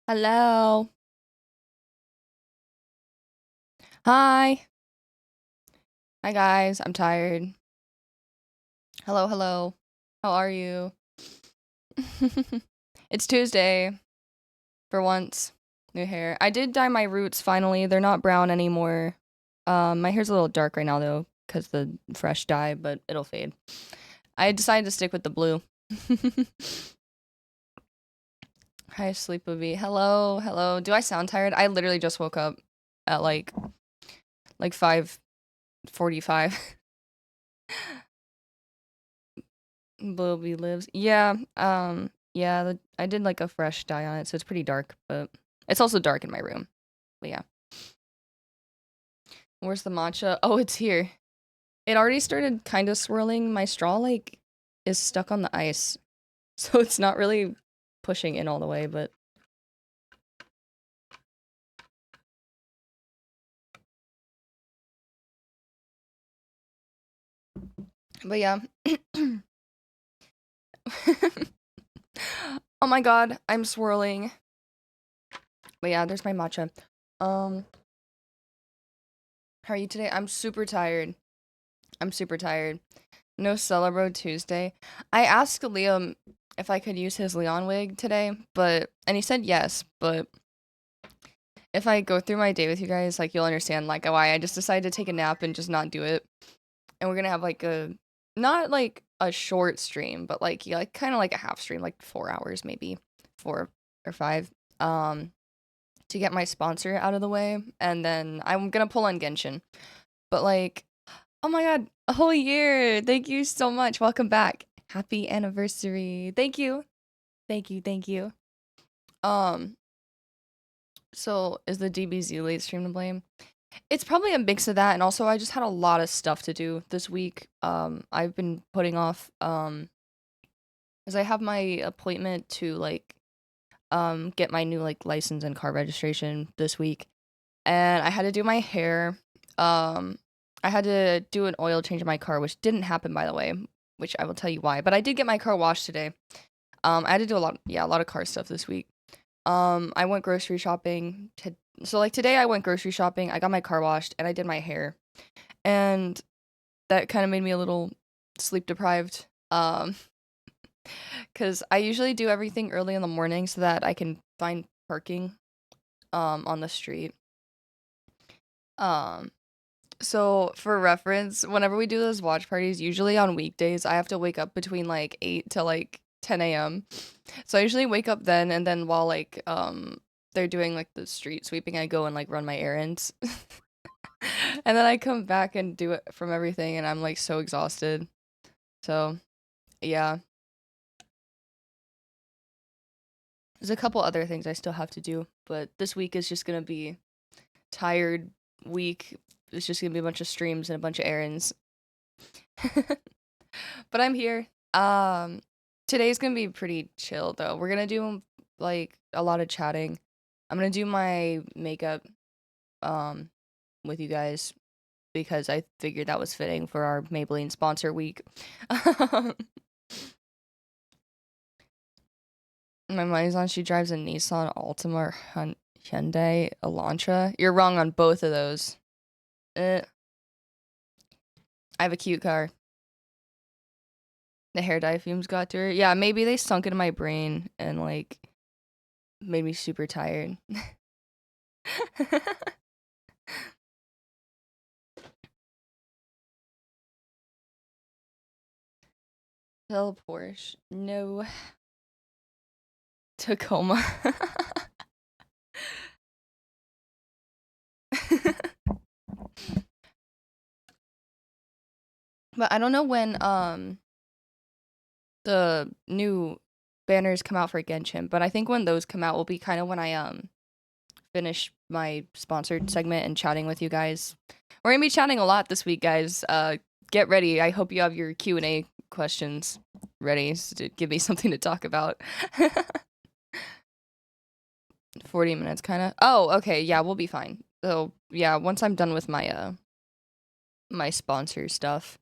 Hello. Hi. Hi, guys. I'm tired. Hello, hello. How are you? It's Tuesday for once. New hair. I did dye my roots finally. They're not brown anymore. My hair's a little dark right now though, because the fresh dye, but it'll fade. I decided to stick with the blue. Hi, Sleepovy. Hello, hello. Do I sound tired? I literally just woke up at like 5:45. Bobby lives. Yeah, yeah, I did like a fresh dye on it, so it's pretty dark, but it's also dark in my room. But yeah. Where's the matcha? Oh, it's here. It already started kind of swirling. My straw like is stuck on the ice. So it's not really pushing in all the way, but yeah. Oh my god, I'm swirling. But yeah, there's my matcha. Um, how are you today? I'm super tired. I'm super tired. No Celebro Tuesday. I asked Liam if I could use his Leon wig today, and he said yes, but if I go through my day with you guys, like you'll understand like why I just decided to take a nap and just not do it. And we're gonna have like a not like a short stream, but like yeah, like kind of like a half stream, like 4 hours maybe, 4 or 5. To get my sponsor out of the way, and then I'm gonna pull on Genshin. But like oh my god, a whole year. Thank you so much. Welcome back. Happy anniversary. Thank you. Thank you. Thank you. Um, so is the DBZ late stream to blame? It's probably a mix of that, and also I just had a lot of stuff to do this week. I've been putting off as I have my appointment to like get my new like license and car registration this week. And I had to do my hair. Um, I had to do an oil change in my car, which didn't happen, by the way, which I will tell you why. But I did get my car washed today. I had to do a lot of car stuff this week. I went grocery shopping. So like today, I went grocery shopping. I got my car washed, and I did my hair, and that kind of made me a little sleep deprived. Because I usually do everything early in the morning so that I can find parking on the street. Um, So, for reference, whenever we do those watch parties, usually on weekdays, I have to wake up between like 8 to like 10 a.m. So I usually wake up then, and then while like they're doing like the street sweeping, I go and like run my errands. And then I come back and do it from everything, and I'm like so exhausted. So, yeah. There's a couple other things I still have to do, but this week is just gonna be tired week. It's just gonna be a bunch of streams and a bunch of errands. But I'm here. Today's gonna be pretty chill though. We're gonna do like a lot of chatting. I'm gonna do my makeup um with you guys because I figured that was fitting for our Maybelline sponsor week. My money's on she drives a Nissan Altima or Hyundai Elantra. You're wrong on both of those. I have a cute car. The hair dye fumes got to her. Yeah, maybe they sunk into my brain and like made me super tired. Tell Porsche. No. Tacoma. But I don't know when the new banners come out for Genshin, but I think when those come out will be kind of when I finish my sponsored segment and chatting with you guys. We're gonna be chatting a lot this week, guys. Get ready. I hope you have your Q&A questions ready to give me something to talk about. 40 minutes kind of. Oh, okay. Yeah, we'll be fine. So, yeah, once I'm done with my sponsor stuff.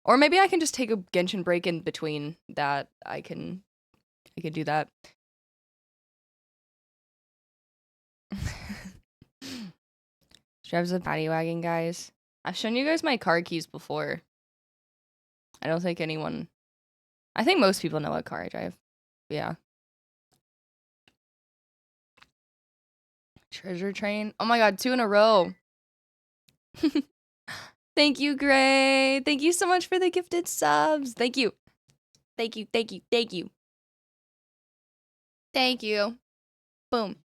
Or maybe I can just take a Genshin break in between that. I can do that. Drives a paddy wagon, guys. I've shown you guys my car keys before. I don't think anyone... I think most people know what car I drive. Yeah. Treasure train. Oh my god, 2 in a row. Thank you, Gray. Thank you so much for the gifted subs. Thank you. Thank you, thank you, thank you. Thank you. Boom.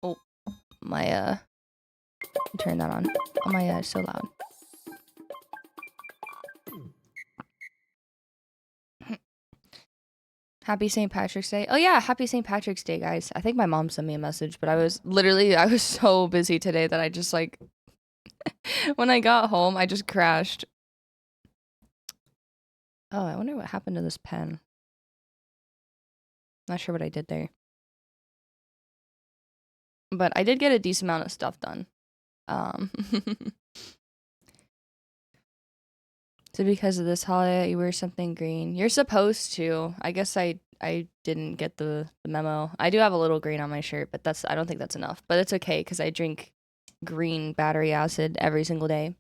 Oh, my, turn that on. Oh my, so loud. Happy St. Patrick's Day. Oh yeah, happy St. Patrick's Day, guys. I think my mom sent me a message, but I was so busy today that I just like, when I got home, I just crashed. Oh, I wonder what happened to this pen. Not sure what I did there. But I did get a decent amount of stuff done. So because of this holiday, you wear something green. You're supposed to. I guess I didn't get the memo. I do have a little green on my shirt, but I don't think that's enough. But it's okay because I drink green battery acid every single day.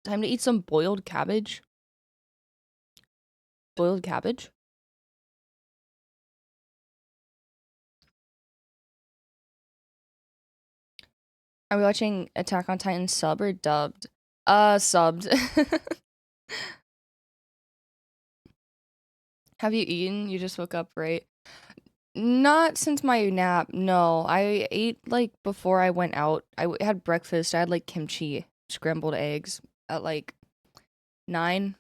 Time to eat some boiled cabbage. Boiled cabbage? Are we watching Attack on Titan sub or dubbed? Subbed. Have you eaten? You just woke up, right? Not since my nap, no. I ate, like, before I went out. Had breakfast. I had, like, kimchi, scrambled eggs at, like, 9.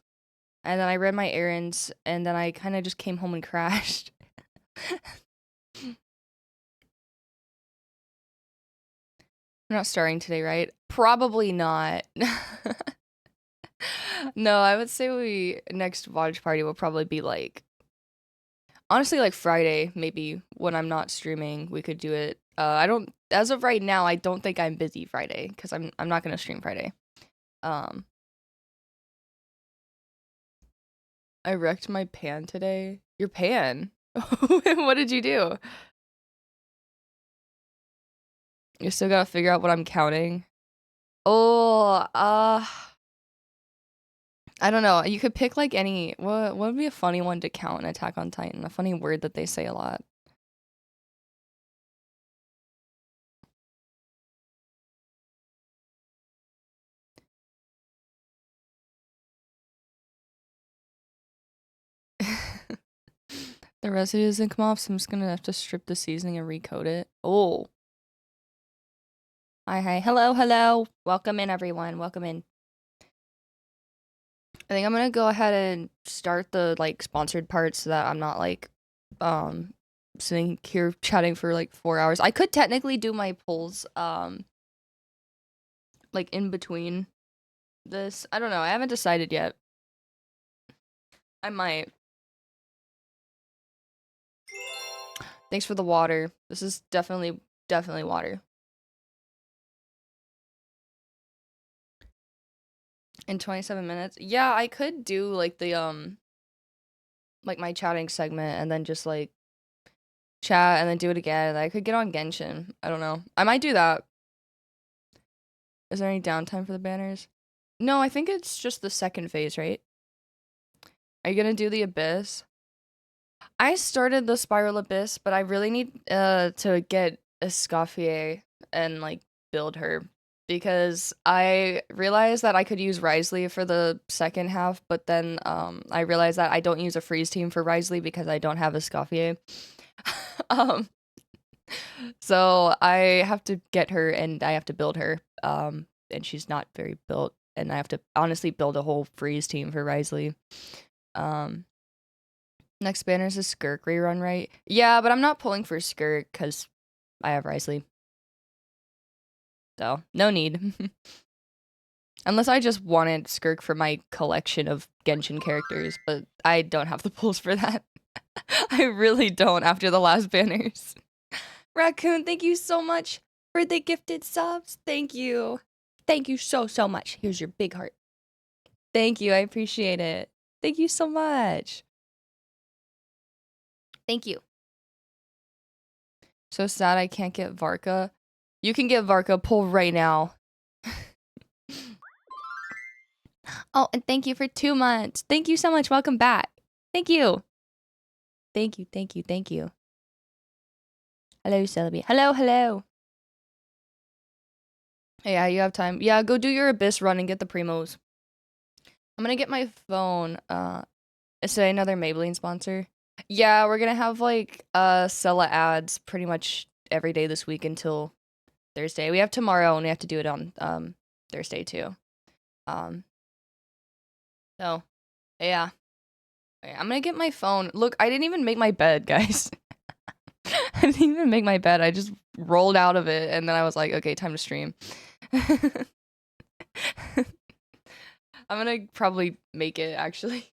And then I ran my errands, and then I kind of just came home and crashed. I'm not starting today, right? Probably not. No, I would say next watch party will probably be, like, honestly, like, Friday, maybe, when I'm not streaming, we could do it. As of right now, I don't think I'm busy Friday, because I'm not gonna stream Friday. I wrecked my pan today. Your pan? What did you do? You still gotta figure out what I'm counting. Oh, I don't know. You could pick, like, any... What would be a funny one to count in Attack on Titan? A funny word that they say a lot. The residue doesn't come off, so I'm just gonna have to strip the seasoning and recoat it. Oh. Hi. Hello, hello. Welcome in, everyone. Welcome in. I think I'm gonna go ahead and start the, like, sponsored parts so that I'm not, like, sitting here chatting for, like, 4 hours. I could technically do my polls, like, in between this. I don't know. I haven't decided yet. I might. Thanks for the water. This is definitely water. In 27 minutes? Yeah, I could do, like, the, like, my chatting segment and then just, like, chat and then do it again. I could get on Genshin. I don't know. I might do that. Is there any downtime for the banners? No, I think it's just the second phase, right? Are you gonna do the Abyss? I started the Spiral Abyss, but I really need to get Escoffier and, like, build her. Because I realized that I could use Risley for the second half, but then I realized that I don't use a freeze team for Risley because I don't have Escoffier. So I have to get her and I have to build her. And she's not very built, and I have to honestly build a whole freeze team for Risley. Next banner's a Skirk rerun, right? Yeah, but I'm not pulling for Skirk because I have Risley. So, no need. Unless I just wanted Skirk for my collection of Genshin characters, but I don't have the pulls for that. I really don't after the last banners. Raccoon, thank you so much for the gifted subs. Thank you. Thank you so much. Here's your big heart. Thank you. I appreciate it. Thank you so much. Thank you. So sad I can't get Varka. You can get Varka. Pull right now. Oh, and thank you for 2 months. Thank you so much. Welcome back. Thank you. Thank you, thank you, thank you. Hello, Celebi. Hello, hello. Yeah, you have time. Yeah, go do your Abyss run and get the Primos. I'm gonna get my phone. Is today another Maybelline sponsor? Yeah, we're gonna have like Sella ads pretty much every day this week until Thursday. We have tomorrow and we have to do it on Thursday too. Um so yeah. Okay, I'm gonna get my phone. Look, I didn't even make my bed, guys. I didn't even make my bed. I just rolled out of it and then I was like, okay, time to stream. I'm gonna probably make it actually.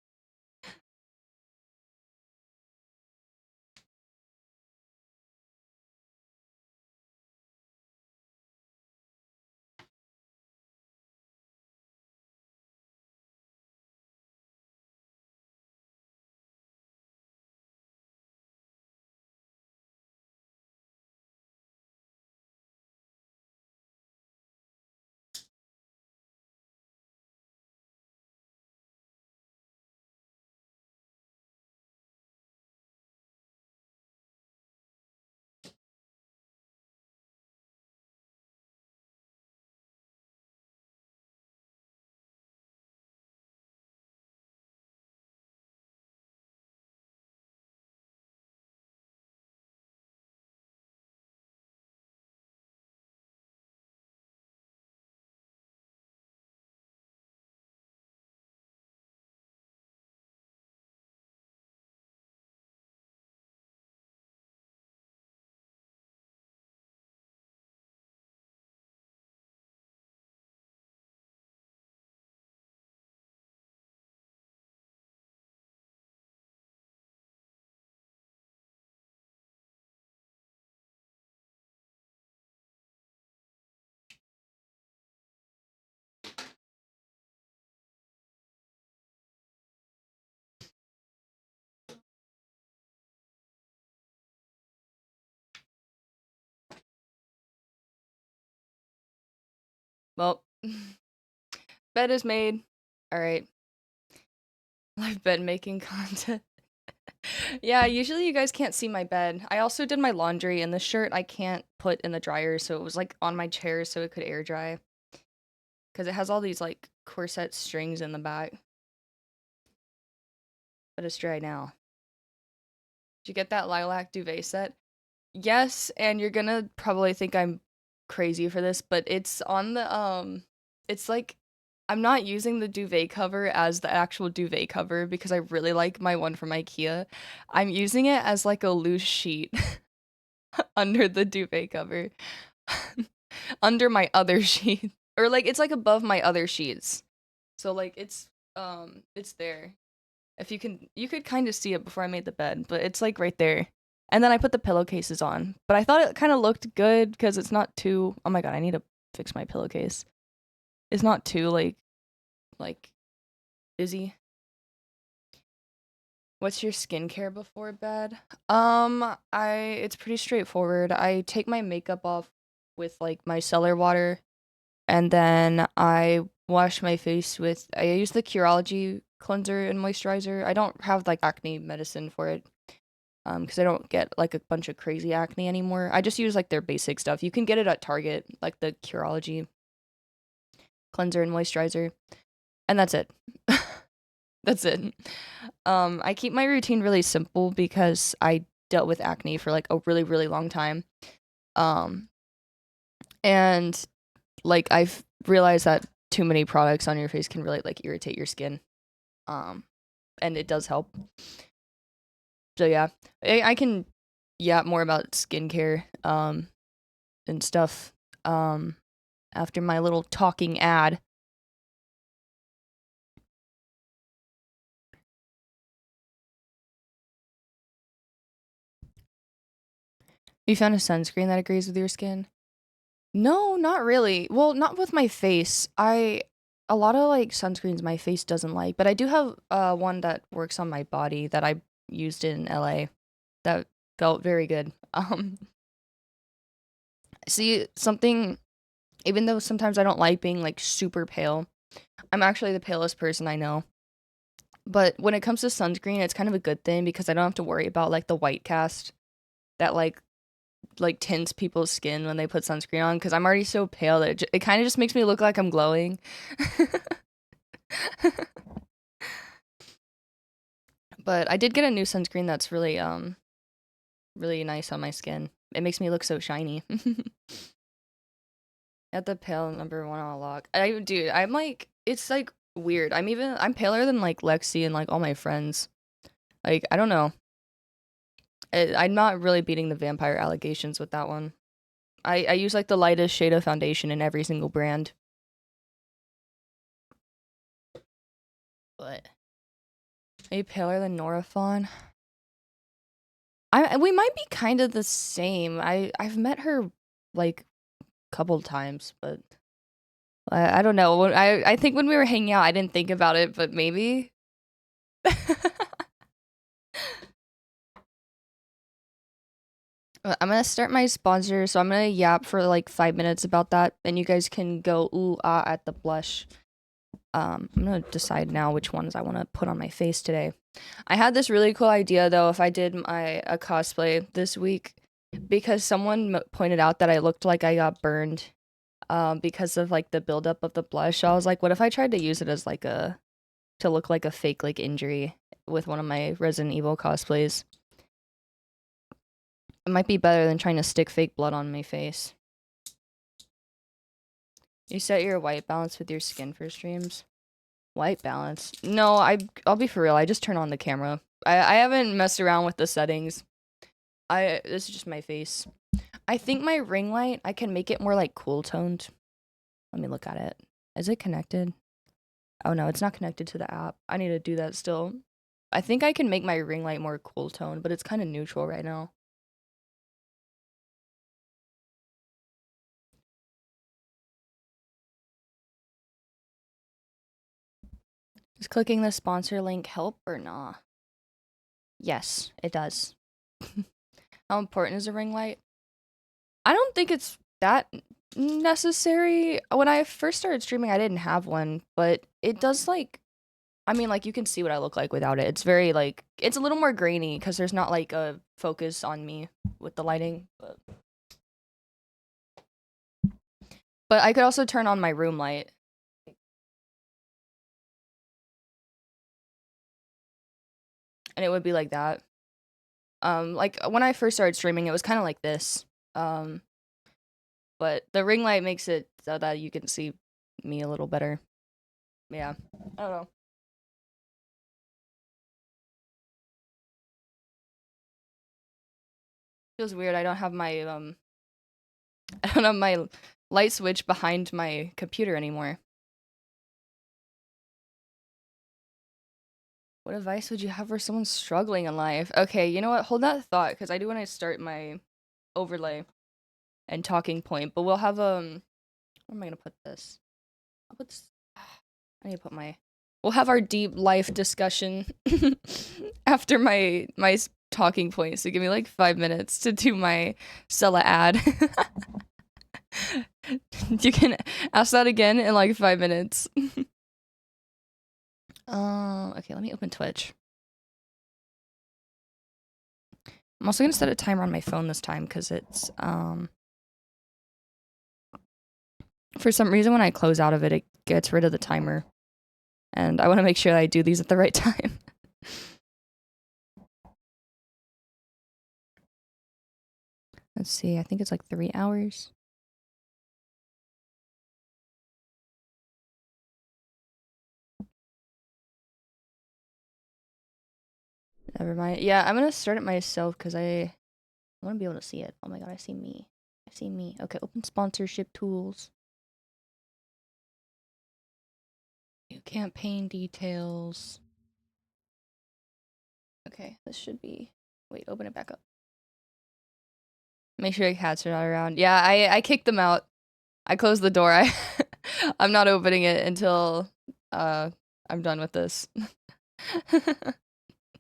Well, bed is made. All right. Live bed making content. Yeah, usually you guys can't see my bed. I also did my laundry and the shirt I can't put in the dryer, so it was like on my chair so it could air dry. Because it has all these like corset strings in the back. But it's dry now. Did you get that lilac duvet set? Yes, and you're gonna probably think I'm crazy for this, but it's on the it's like I'm not using the duvet cover as the actual duvet cover because I really like my one from IKEA. I'm using it as like a loose sheet under the duvet cover. Under my other sheet. Or like it's like above my other sheets. So like it's there. If you could kind of see it before I made the bed, but it's like right there. And then I put the pillowcases on. But I thought it kind of looked good because it's not too. Oh my god, I need to fix my pillowcase. It's not too like busy. What's your skincare before bed? I it's pretty straightforward. I take my makeup off with like my cellar water and then I wash my face with I use the Curology cleanser and moisturizer. I don't have like acne medicine for it. Because I don't get like a bunch of crazy acne anymore. I just use like their basic stuff. You can get it at Target, like the Curology cleanser and moisturizer, and that's it. That's it. I keep my routine really simple because I dealt with acne for like a really really long time. Um, and like I've realized that too many products on your face can really like irritate your skin. Um, and it does help. So yeah, I can yeah more about skincare. And stuff after my little talking ad. You found a sunscreen that agrees with your skin? No, not really. Well, not with my face. I a lot of like sunscreens my face doesn't like, but I do have one that works on my body that I used in LA that felt very good. See, something, even though sometimes I don't like being like super pale, I'm actually the palest person I know. But when it comes to sunscreen, it's kind of a good thing because I don't have to worry about like the white cast that like tints people's skin when they put sunscreen on because I'm already so pale that it kind of just makes me look like I'm glowing. But I did get a new sunscreen that's really nice on my skin. It makes me look so shiny. At the pale number 1 on lock. Dude, I'm like, it's like weird. I'm paler than like Lexi and like all my friends. Like, I don't know. I'm not really beating the vampire allegations with that one. I use like the lightest shade of foundation in every single brand. But are you paler than Noraphon? We might be kind of the same. I've met her like a couple times, but I don't know. I think when we were hanging out, I didn't think about it, but maybe. I'm gonna start my sponsor, so I'm gonna yap for like 5 minutes about that, and you guys can go ooh ah at the blush. I'm gonna decide now which ones I want to put on my face today. I had this really cool idea though if I did a cosplay this week because someone pointed out that I looked like I got burned because of like the buildup of the blush. So I was like, what if I tried to use it as like to look like a fake like injury with one of my Resident Evil cosplays? It might be better than trying to stick fake blood on my face. You set your white balance with your skin for streams? White balance? No, I'll be for real. I just turn on the camera. I haven't messed around with the settings. This is just my face. I think my ring light, I can make it more like cool toned. Let me look at it. Is it connected? Oh no, it's not connected to the app. I need to do that still. I think I can make my ring light more cool toned, but it's kind of neutral right now. Does clicking the sponsor link help or nah? Yes, it does. How important is a ring light? I don't think it's that necessary. When I first started streaming, I didn't have one, but it does like, I mean, like you can see what I look like without it. It's very like, it's a little more grainy because there's not like a focus on me with the lighting. But I could also turn on my room light. And it would be like that. Like when I first started streaming, it was kind of like this. But the ring light makes it so that you can see me a little better. Yeah, I don't know. Feels weird. I don't have my I don't have my light switch behind my computer anymore. What advice would you have for someone struggling in life? Okay, you know what? Hold that thought because I do want to start my overlay and talking point, but we'll have where am I gonna put this? I'll put this, I need to put my we'll have our deep life discussion after my talking point. So give me like 5 minutes to do my Sella ad. You can ask that again in like 5 minutes. Okay, let me open Twitch. I'm also gonna set a timer on my phone this time because it's for some reason when I close out of it, it gets rid of the timer, and I want to make sure that I do these at the right time. Let's see. I think it's like 3 hours. Never mind. Yeah, I'm gonna start it myself because I want to be able to see it. Oh my god, I see me. I see me. Okay, open sponsorship tools. New campaign details. Okay, this should be. Wait, open it back up. Make sure your cats are not around. Yeah, I kicked them out. I closed the door. I'm not opening it until I'm done with this.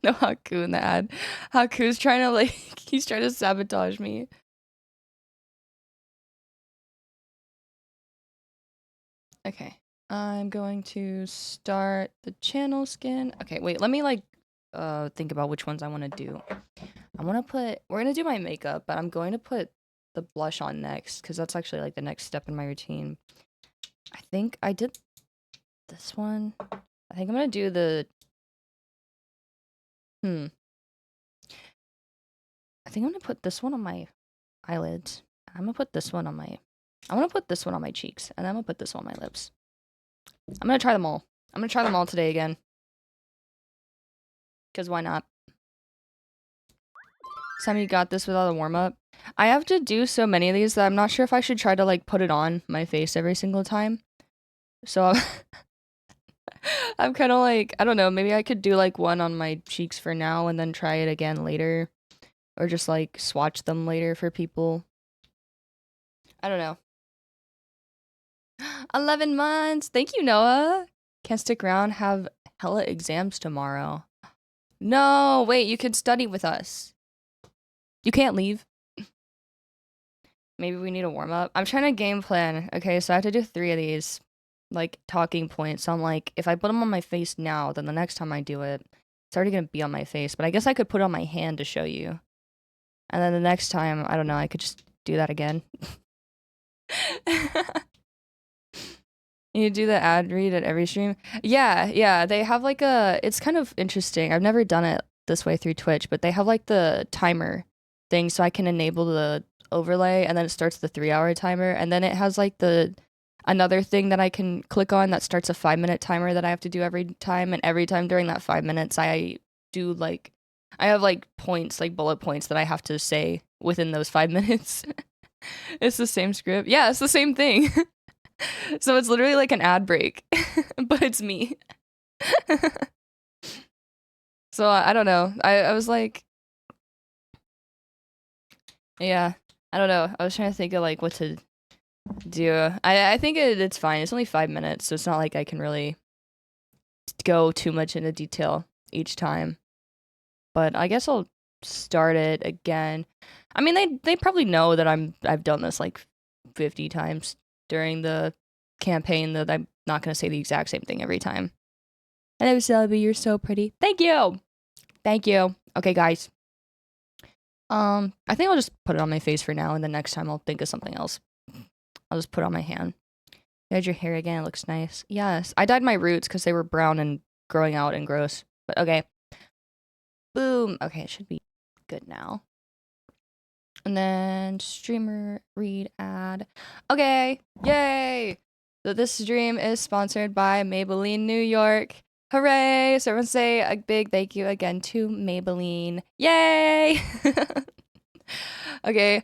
No Haku in the ad. Haku's trying to like he's trying to sabotage me. Okay. I'm going to start the channel skin. Okay, wait, let me like think about which ones I want to do. We're gonna do my makeup, but I'm going to put the blush on next because that's actually like the next step in my routine. I think I did this one. I think I'm gonna do the I think I'm gonna put this one on my eyelids. I'm gonna put this one on my cheeks, and I'm gonna put this one on my lips. I'm gonna try them all. I'm gonna try them all today again. Cause why not? Sam, you got this without a warm-up. I have to do so many of these that I'm not sure if I should try to like put it on my face every single time. So I'm kind of like, I don't know, maybe I could do like one on my cheeks for now and then try it again later. Or just like swatch them later for people. I don't know. 11 months. Thank you, Noah. Can't stick around. Have hella exams tomorrow. No, wait, you can study with us. You can't leave. Maybe we need a warm up. I'm trying to game plan. Okay, so I have to do 3 of these, like, talking points. So I'm like, if I put them on my face now, then the next time I do it, it's already gonna be on my face. But I guess I could put it on my hand to show you. And then the next time, I don't know, I could just do that again. You do the ad read at every stream? Yeah, they have like it's kind of interesting. I've never done it this way through Twitch, but they have like the timer thing so I can enable the overlay and then it starts the 3-hour timer and then it has like another thing that I can click on that starts a 5-minute timer that I have to do every time, and every time during that 5 minutes I have like points, like bullet points that I have to say within those 5 minutes. It's the same script. Yeah, it's the same thing. So it's literally like an ad break, but it's me. So I don't know. I was like, yeah, I don't know. I was trying to think of like what to do. I think it's fine. It's only 5 minutes, so it's not like I can really go too much into detail each time. But I guess I'll start it again. I mean, they probably know that I've done this like 50 times during the campaign, that I'm not going to say the exact same thing every time. Hello, Celebi, you're so pretty. Thank you. Thank you. Okay, guys. I think I'll just put it on my face for now, and then next time I'll think of something else. I'll just put it on my hand. You had your hair again. It looks nice. Yes. I dyed my roots because they were brown and growing out and gross. But okay. Boom. Okay, it should be good now. And then streamer read ad. Okay. Yay. So this stream is sponsored by Maybelline New York. Hooray! So everyone say a big thank you again to Maybelline. Yay! Okay,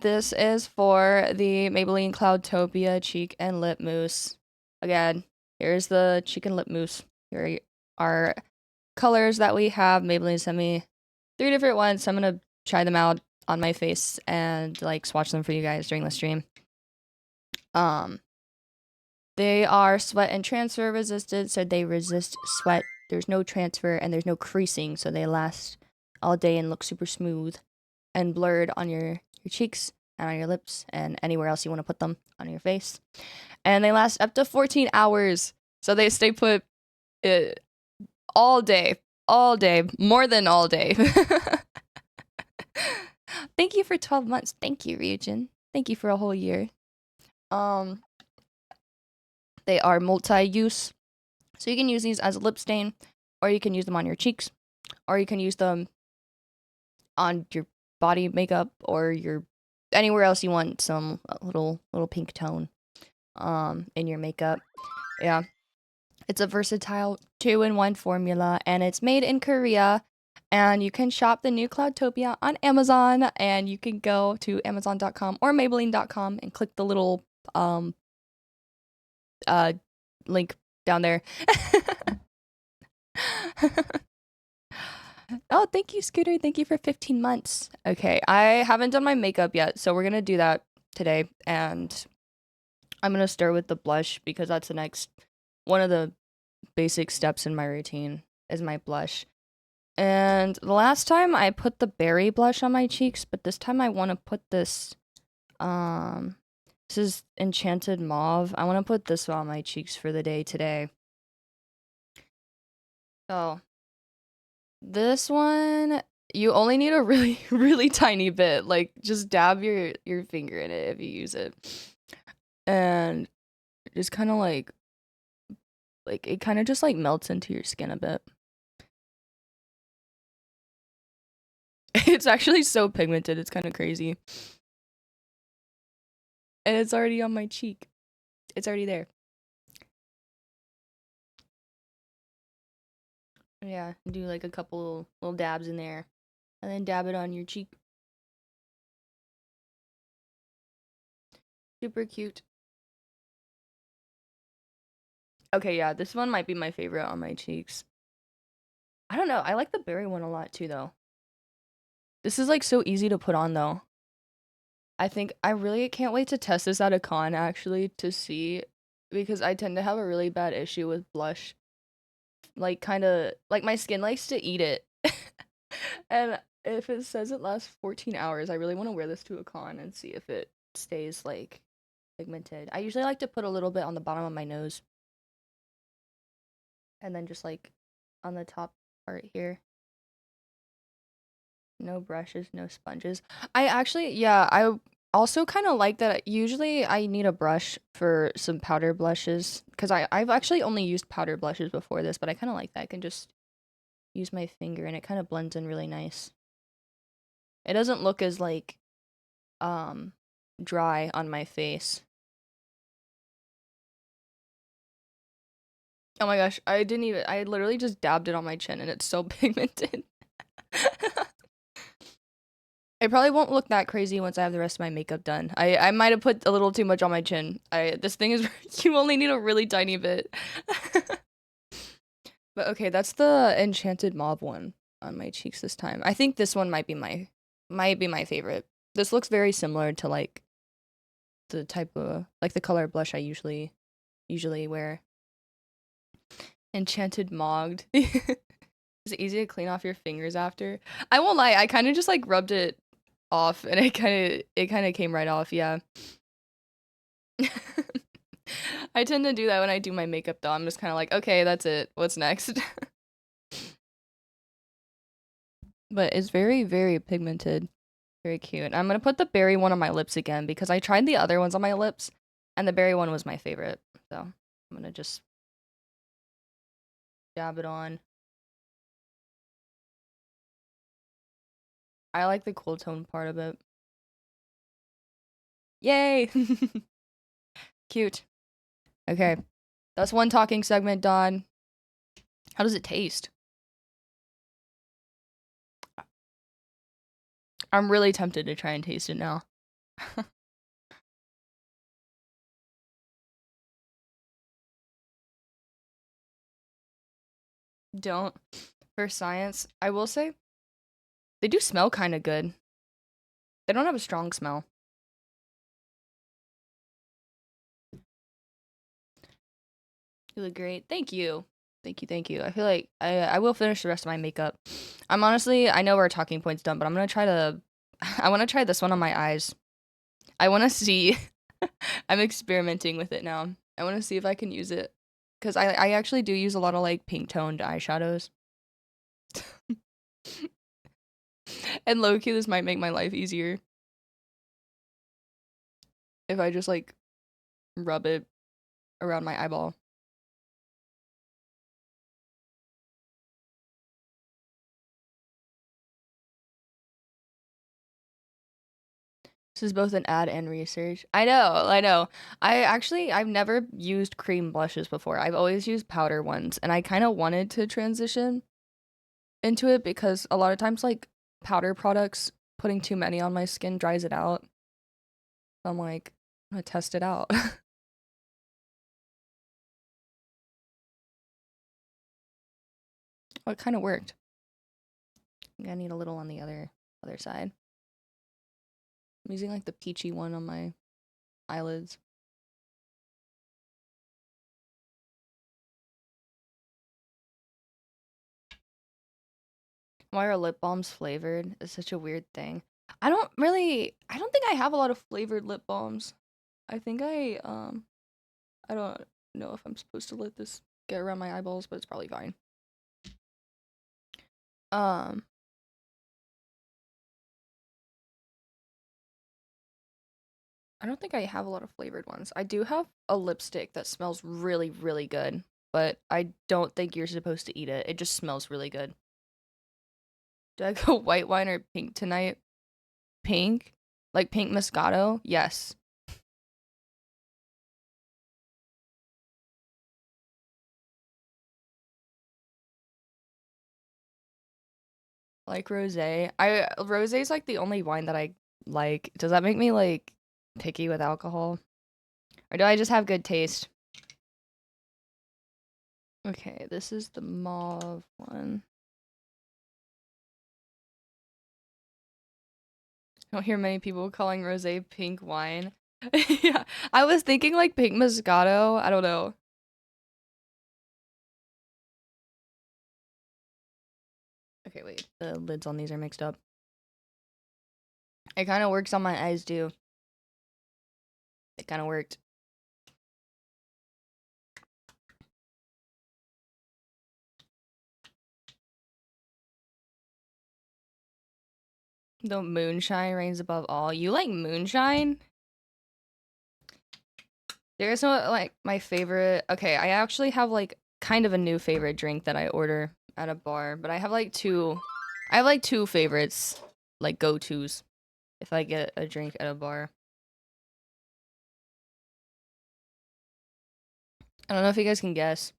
this is for the Maybelline Cloudtopia Cheek and Lip Mousse. Again, here's the cheek and lip mousse. Here are colors that we have. Maybelline sent me 3 different ones, so I'm gonna try them out on my face and like swatch them for you guys during the stream. They are sweat and transfer resistant, so they resist sweat. There's no transfer and there's no creasing, so they last all day and look super smooth and blurred on your cheeks and on your lips and anywhere else you want to put them on your face. And they last up to 14 hours, so they stay put all day, more than all day. Thank you for 12 months. Thank you, Ryujin. Thank you for a whole year. They are multi-use, so you can use these as a lip stain, or you can use them on your cheeks, or you can use them on your body makeup, or your anywhere else you want some little pink tone in your makeup. Yeah, it's a versatile 2-in-1 formula, and it's made in Korea. And you can shop the new Cloudtopia on Amazon, and you can go to amazon.com or maybelline.com and click the little link down there. Oh, thank you, Scooter. Thank you for 15 months. Okay, I haven't done my makeup yet, so we're gonna do that today, and I'm gonna start with the blush because that's the next one of the basic steps in my routine is my blush. And the last time I put the berry blush on my cheeks, but this time I want to put this so This is Enchanted Mauve. I want to put this on my cheeks for the day today. So, this one, you only need a really, really tiny bit. Like, just dab your finger in it if you use it. And just kind of like it kind of just like melts into your skin a bit. It's actually so pigmented, it's kind of crazy. And it's already on my cheek. It's already there. Yeah, do like a couple little dabs in there. And then dab it on your cheek. Super cute. Okay, yeah, this one might be my favorite on my cheeks. I don't know, I like the berry one a lot too, though. This is like so easy to put on, though. I think I really can't wait to test this at a con, actually, to see. Because I tend to have a really bad issue with blush. Like, kind of, like my skin likes to eat it. And if it says it lasts 14 hours, I really want to wear this to a con and see if it stays, like, pigmented. I usually like to put a little bit on the bottom of my nose. And then just, like, on the top part here. No brushes, no sponges. I actually, yeah, I also kind of like that. Usually I need a brush for some powder blushes because I've actually only used powder blushes before this, but I kind of like that. I can just use my finger and it kind of blends in really nice. It doesn't look as like dry on my face. Oh my gosh, I literally just dabbed it on my chin and it's so pigmented. It probably won't look that crazy once I have the rest of my makeup done. I might have put a little too much on my chin. This thing is you only need a really tiny bit. But okay, that's the Enchanted Mauve one on my cheeks this time. I think this one might be my favorite. This looks very similar to like the type of like the color blush I usually wear. Enchanted Mogged. Is it easy to clean off your fingers after? I won't lie, I kind of just like rubbed it off and it kind of came right off, yeah. I tend to do that when I do my makeup though. I'm just kind of like, okay, that's it. What's next? But it's very, very pigmented. Very cute. I'm gonna put the berry one on my lips again because I tried the other ones on my lips and the berry one was my favorite. So I'm gonna just dab it on. I like the cool tone part of it. Yay! Cute. Okay. That's one talking segment done. How does it taste? I'm really tempted to try and taste it now. Don't. For science, I will say they do smell kind of good. They don't have a strong smell. You look great. Thank you. Thank you, thank you. I feel like I will finish the rest of my makeup. I know our talking point's done, but I'm gonna try to I wanna try this one on my eyes. I wanna see I'm experimenting with it now. I wanna see if I can use it. Cause I actually do use a lot of like pink toned eyeshadows. And low key this might make my life easier. If I just like rub it around my eyeball. This is both an ad and research. I know, I know. I've never used cream blushes before. I've always used powder ones, and I kind of wanted to transition into it because a lot of times, like, powder products, putting too many on my skin dries it out. So I'm like, I'm gonna test it out. Well, it kind of worked. I think I need a little on the other side. I'm using, like, the peachy one on my eyelids. Why are lip balms flavored? It's such a weird thing. I don't think I have a lot of flavored lip balms. I think I don't know if I'm supposed to let this get around my eyeballs, but it's probably fine. Um, I don't think I have a lot of flavored ones. I do have a lipstick that smells really, really good, but I don't think you're supposed to eat it. It just smells really good. Do I go white wine or pink tonight? Pink? Like pink Moscato? Yes. Like rosé. Rosé is like the only wine that I like. Does that make me like picky with alcohol? Or do I just have good taste? Okay, this is the mauve one. I don't hear many people calling rosé pink wine. Yeah, I was thinking like pink Moscato. I don't know. Okay, wait. The lids on these are mixed up. It kind of works on my eyes too. It kind of worked. The moonshine reigns above all. You like moonshine? There's no like my favorite. Okay, I actually have like kind of a new favorite drink that I order at a bar, but I have like two. I have like two favorites, like go-tos, if I get a drink at a bar. I don't know if you guys can guess.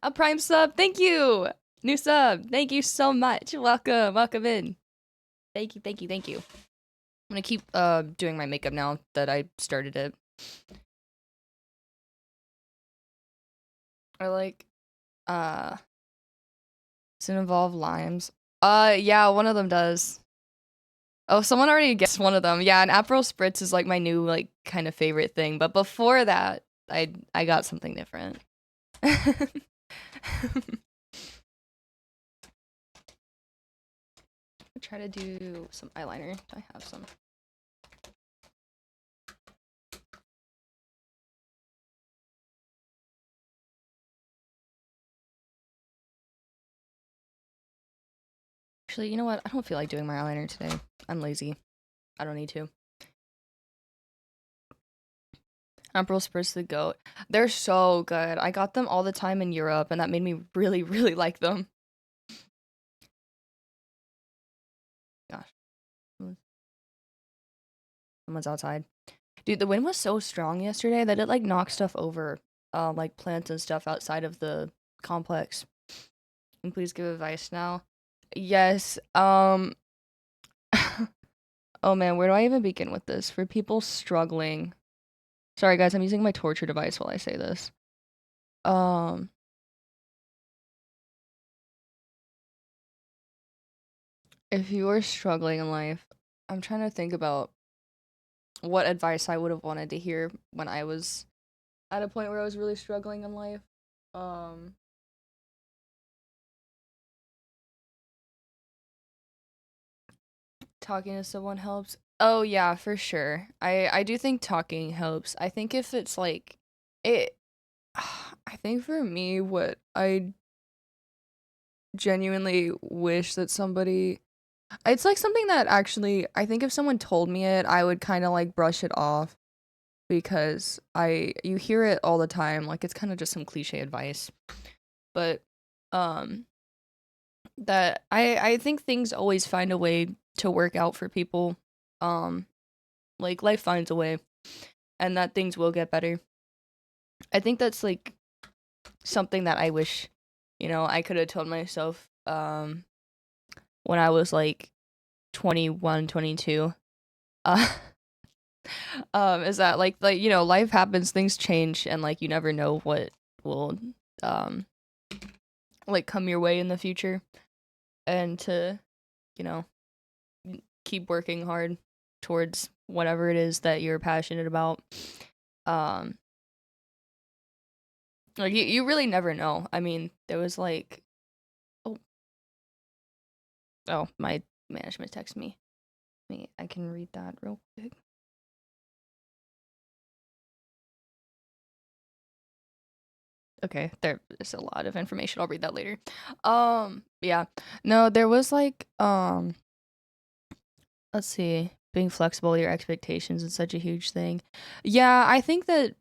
A prime sub, thank you. New sub, thank you so much. Welcome, welcome in. Thank you, thank you, thank you. I'm gonna keep doing my makeup now that I started it. I like does it involve limes? Yeah, one of them does. Oh, someone already guessed one of them. Yeah, an Aperol Spritz is like my new like kind of favorite thing. But before that, I got something different. Try to do some eyeliner. I have some. Actually, you know what? I don't feel like doing my eyeliner today. I'm lazy. I don't need to. Aperol Spritz the goat. They're so good. I got them all the time in Europe, and that made me really, really like them. Gosh, someone's outside. Dude, the wind was so strong yesterday that it like knocked stuff over, like plants and stuff outside of the complex. And please give advice now. Yes. Oh man, where do I even begin with this? For people struggling. Sorry guys, I'm using my torture device while I say this. Um if you are struggling in life, I'm trying to think about what advice I would have wanted to hear when I was at a point where I was really struggling in life. Um Talking to someone helps. Oh yeah, for sure. I do think talking helps. I think if it's like it I think for me what I genuinely wish that somebody it's like something that actually I think if someone told me it, I would kind of like brush it off because I you hear it all the time, like it's kind of just some cliche advice. But um that I think things always find a way to work out for people. Um like life finds a way and that things will get better. I think that's like something that I wish, I could have told myself when I was like 21, 22. Uh is that life happens, things change and like you never know what will um like come your way in the future and to, you know, keep working hard towards whatever it is that you're passionate about. Um like you really never know. I mean, there was like oh oh my management texted me. I can read that real quick. Okay, there's a lot of information. I'll read that later. Yeah. No, there was like let's see, being flexible with your expectations is such a huge thing. Yeah, I think that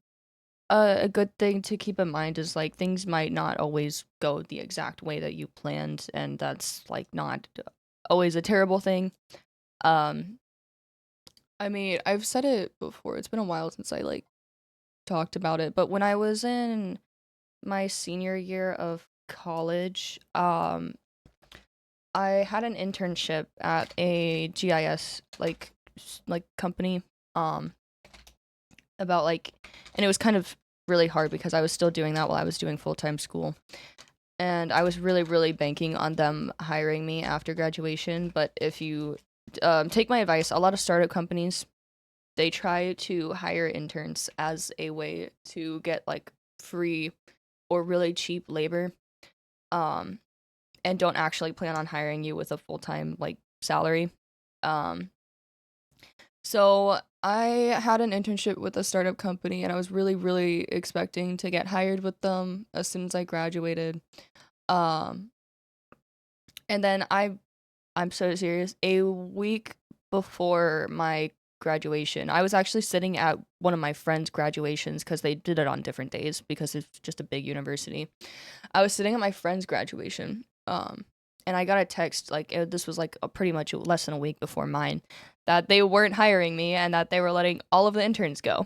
a good thing to keep in mind is like things might not always go the exact way that you planned, and that's like not always a terrible thing. Um, I mean, I've said it before. It's been a while since I like talked about it, but when I was in my senior year of college, I had an internship at a GIS like company um about like, and it was kind of really hard because I was still doing that while I was doing full-time school. And I was really banking on them hiring me after graduation, but if you take my advice, a lot of startup companies, they try to hire interns as a way to get like free or really cheap labor. Um and don't actually plan on hiring you with a full-time like salary. Um so I had an internship with a startup company and I was really expecting to get hired with them as soon as I graduated. Um and then I'm so serious. A week before my graduation, I was actually sitting at one of my friends' graduations because they did it on different days because it's just a big university. I was sitting at my friend's graduation, and I got a text like this was like pretty much less than a week before mine, that they weren't hiring me and that they were letting all of the interns go.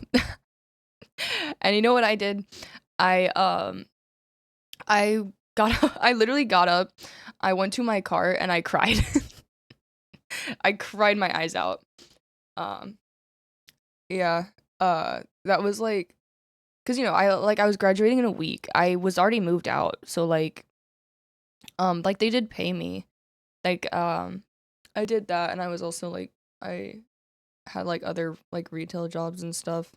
And you know what I did? I I I literally got up, I went to my car and I cried. I cried my eyes out. Um, yeah. That was like, cause I was graduating in a week. I was already moved out, so like they did pay me. Like, I did that, and I was also like, I had like other like retail jobs and stuff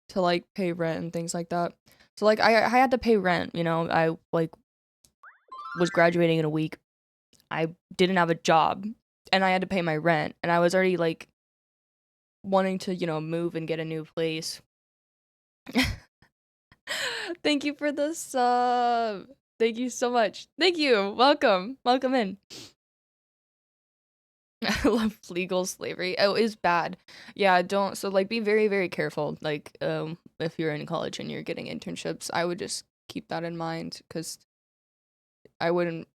to like pay rent and things like that. So like I had to pay rent. I like was graduating in a week. I didn't have a job, and I had to pay my rent, and I was already like wanting to move and get a new place. Thank you for the sub. Thank you so much. Thank you. Welcome in. I love legal slavery. Oh, it's bad. Yeah, don't so like be very careful. Like if you're in college and you're getting internships, I would just keep that in mind cuz I wouldn't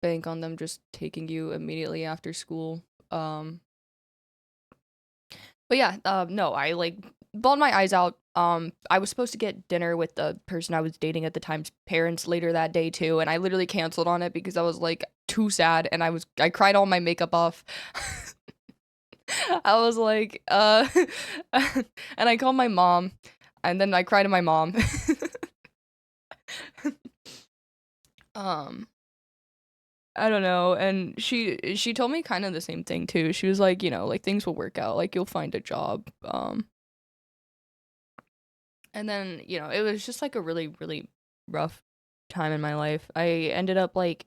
bank on them just taking you immediately after school. Um But yeah, no, I like bawled my eyes out. I was supposed to get dinner with the person I was dating at the time's parents later that day too, and I literally canceled on it because I was like too sad, and I cried all my makeup off. I was like, and I called my mom, and then I cried to my mom. um, I don't know, and she told me kind of the same thing too. She was like, like things will work out, like you'll find a job. And then, it was just like a really rough time in my life. I ended up like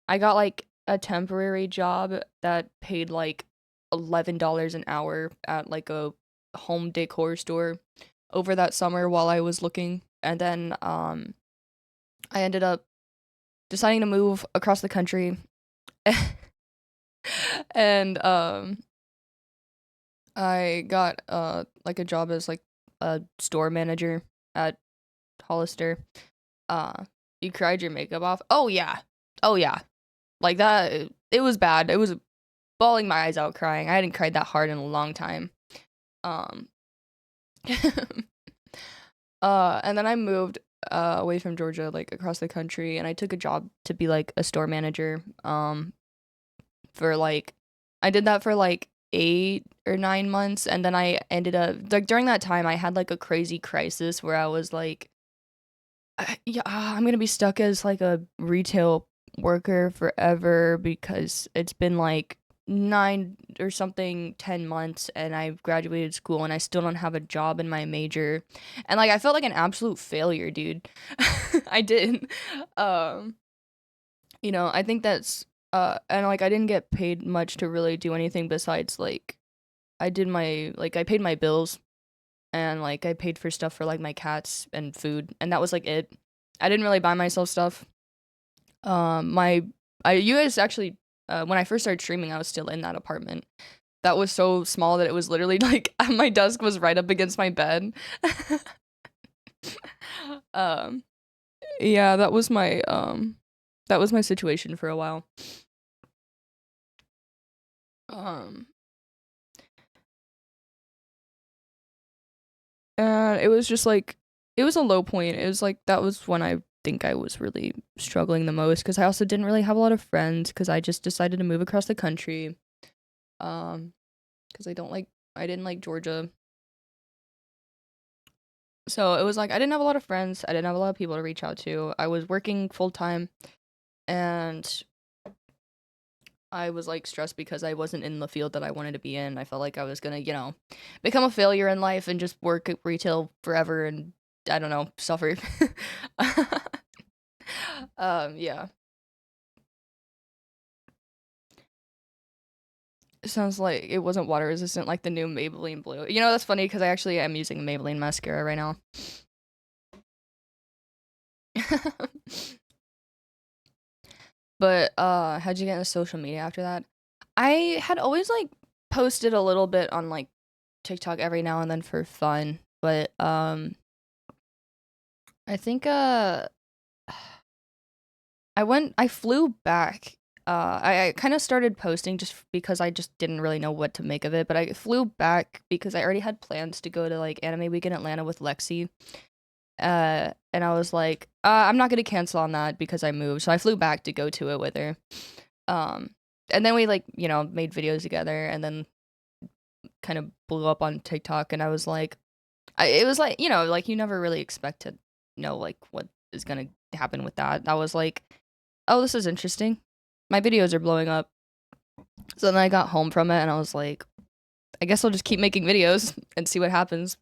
I got like a temporary job that paid like $11 an hour at like a home decor store over that summer while I was looking. And then I ended up deciding to move across the country. And I got like a job as like a store manager at Hollister. Uh, you cried your makeup off? Oh yeah. Oh yeah. Like that it was bad. It was bawling my eyes out crying. I hadn't cried that hard in a long time. Um and then I moved away from Georgia, like across the country, and I took a job to be like a store manager. For like I did that for like 8 or 9 months, and then I ended up like during that time I had like a crazy crisis where I was like yeah, I'm gonna be stuck as like a retail worker forever because it's been like 10 months and I've graduated school and I still don't have a job in my major. And like I felt like an absolute failure, dude. I did. Um, I think that's and like I didn't get paid much to really do anything besides like I paid my bills and like I paid for stuff for like my cats and food and that was like it. I didn't really buy myself stuff. My I you guys actually when I first started streaming, I was still in that apartment. That was so small that it was literally like my desk was right up against my bed. um yeah, that was my situation for a while. Um and it was just like it was a low point. It was like that was when I think I was really struggling the most because I also didn't really have a lot of friends because I just decided to move across the country. Because I didn't like Georgia. So it was like I didn't have a lot of friends. I didn't have a lot of people to reach out to. I was working full time and I was like stressed because I wasn't in the field that I wanted to be in. I felt like I was gonna, become a failure in life and just work at retail forever and I don't know, suffer. Yeah. It sounds like it wasn't water resistant like the new Maybelline Blue. You know, that's funny because I actually am using Maybelline mascara right now. But how'd you get into social media after that? I had always like posted a little bit on like TikTok every now and then for fun, but I think I flew back. I kind of started posting just because I just didn't really know what to make of it, but I flew back because I already had plans to go to like Anime Week in Atlanta with Lexi. And I was like, I'm not gonna cancel on that because I moved, so I flew back to go to it with her. Um, and then we like, made videos together, and then kind of blew up on TikTok, and I was like, it was like, like you never really expect to know like what is gonna happen with that. I was like, oh, this is interesting. My videos are blowing up. So then I got home from it, and I was like, I guess I'll just keep making videos and see what happens.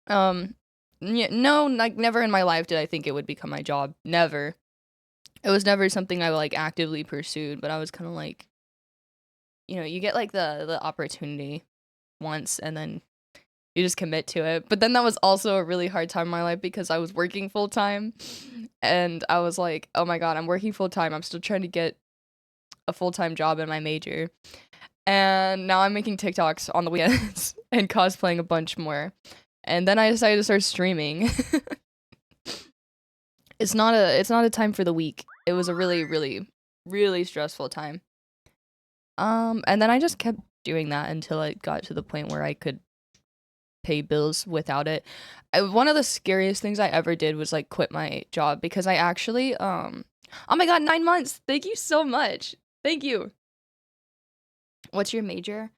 um, yeah, no, like never in my life did I think it would become my job. Never. It was never something I like actively pursued, but I was kind of like, you get like the opportunity once and then you just commit to it. But then that was also a really hard time in my life because I was working full time and I was like, "Oh my god, I'm working full time. I'm still trying to get a full-time job in my major." And now I'm making TikToks on the weekends and cosplaying a bunch more. And then I decided to start streaming. It's not a time for the week. It was a really, really, really stressful time. And then I just kept doing that until it got to the point where I could pay bills without it. One of the scariest things I ever did was like quit my job because I actually oh my god, 9 months. Thank you so much. Thank you. What's your major?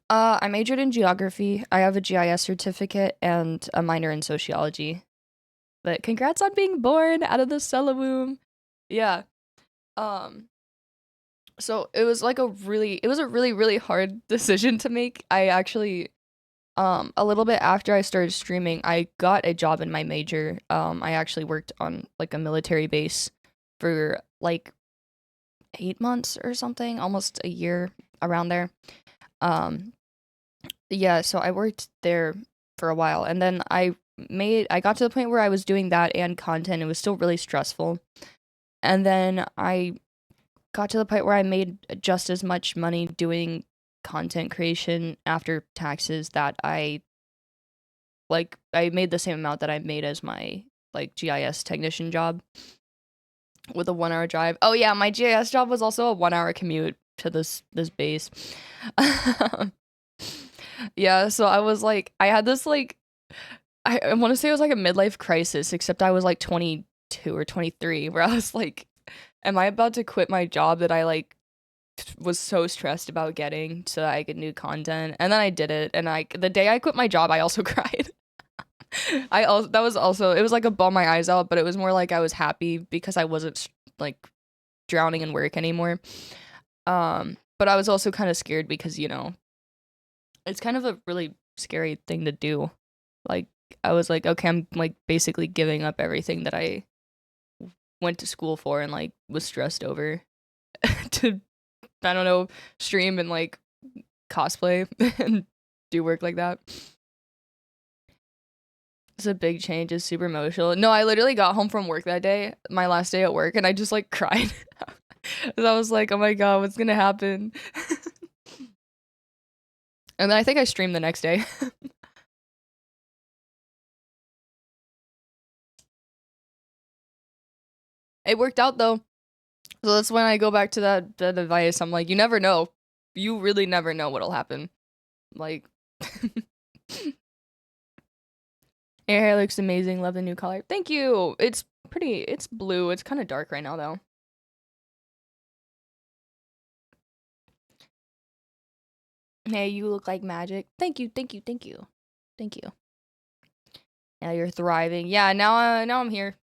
I majored in geography. I have a GIS certificate and a minor in sociology. But congrats on being born out of the Cella womb. Yeah. Um so it was a really really hard decision to make. I actually a little bit after I started streaming, I got a job in my major. I actually worked on like a military base for like 8 months or something, almost a year around there. Um yeah, so I worked there for a while and then I got to the point where I was doing that and content. It was still really stressful. And then I got to the point where I made just as much money doing content creation after taxes that I made the same amount that I made as my like GIS technician job with a 1 hour drive. Oh yeah, my GIS job was also a 1 hour commute to this base. Yeah, so I was like I had this like I want to say it was like a midlife crisis, except I was like 22 or 23, where I was like, am I about to quit my job that I like was so stressed about getting so that I could do content? And then I did it, and the day I quit my job, I also cried. That was also it was like a ball my eyes out, but it was more like I was happy because I wasn't like drowning in work anymore. But I was also kind of scared because it's kind of a really scary thing to do. Like I was like, okay, I'm like basically giving up everything that I went to school for and like was stressed over to I don't know, stream and like cosplay and do work like that. It's a big change. It's super emotional. No, I literally got home from work that day, my last day at work, and I just like cried. 'Cause I was like, oh my god, what's gonna happen? And then I think I streamed the next day. It worked out though. So that's when I go back to that advice. I'm like, you never know. You really never know what'll happen. Like your hair looks amazing. Love the new color. Thank you. It's pretty. It's blue. It's kind of dark right now though. Hey, you look like magic. Thank you. Thank you. Thank you. Thank you. Yeah, you're thriving. Yeah, now I'm here.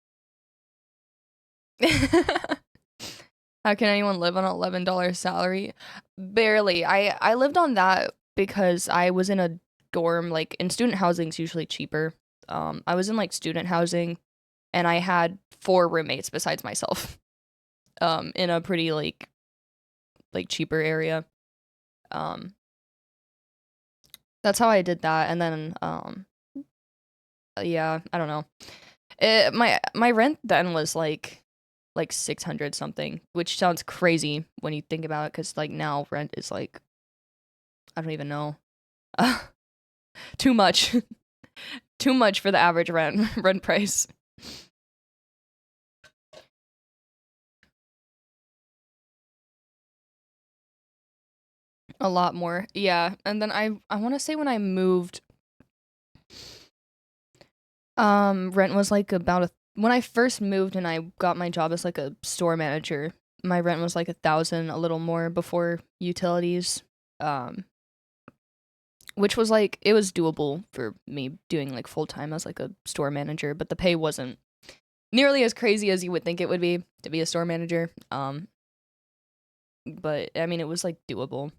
How can anyone live on an $11 salary? Barely. I lived on that because I was in a dorm. Like, in student housing's usually cheaper. I was in like student housing, and I had 4 roommates besides myself. In a pretty like cheaper area. That's how I did that, and then yeah, I don't know. My rent then was like 600 something, which sounds crazy when you think about it, because like now rent is like, I don't even know. Too much. Too much for the average rent price. A lot more. Yeah. And then I want to say when I moved, rent was like about when I first moved and I got my job as like a store manager, my rent was like 1,000, a little more before utilities. Which was like, it was doable for me doing like full time as like a store manager, but the pay wasn't nearly as crazy as you would think it would be to be a store manager. But I mean, it was like doable.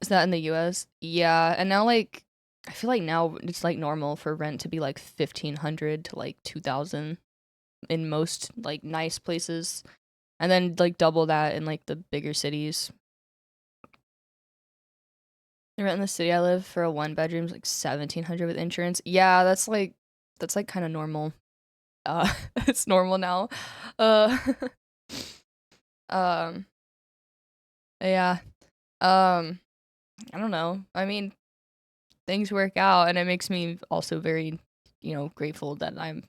Is that in the US? Yeah, and now like I feel like now it's like normal for rent to be like 1,500 to like 2,000 in most like nice places, and then like double that in like the bigger cities. The rent in the city I live for a 1 bedroom is like 1,700 with insurance. Yeah, that's like kind of normal. It's normal now. Uh, um, yeah. Um, I don't know. I mean, things work out, and it makes me also very, grateful that I'm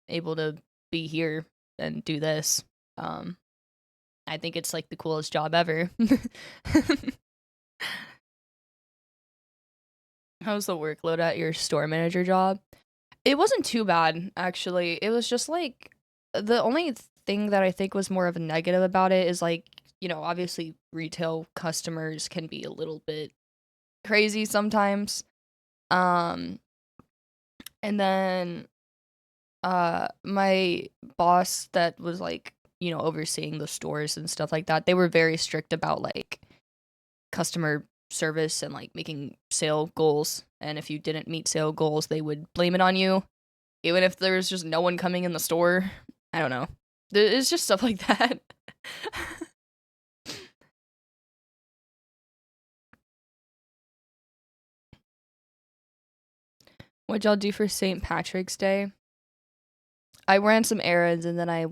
able to be here and do this. Um, I think it's like the coolest job ever. How's the workload at your store manager job? It wasn't too bad, actually. It was just like the only thing that I think was more of a negative about it is like, obviously retail customers can be a little bit crazy sometimes. Um, and then my boss that was like, overseeing the stores and stuff like that, they were very strict about like customer service and like making sale goals. And if you didn't meet sale goals, they would blame it on you, even if there was just no one coming in the store. I don't know. It's just stuff like that. What'd y'all do for St. Patrick's Day? I ran some errands and then I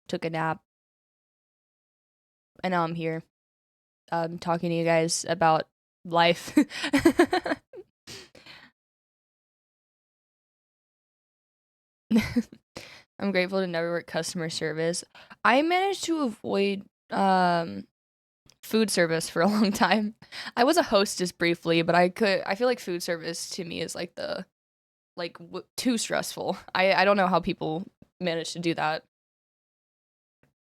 took a nap. And now I'm here, talking to you guys about life. I'm grateful to never work customer service. I managed to avoid food service for a long time. I was a hostess briefly, but I feel like food service to me is like too stressful. I don't know how people manage to do that.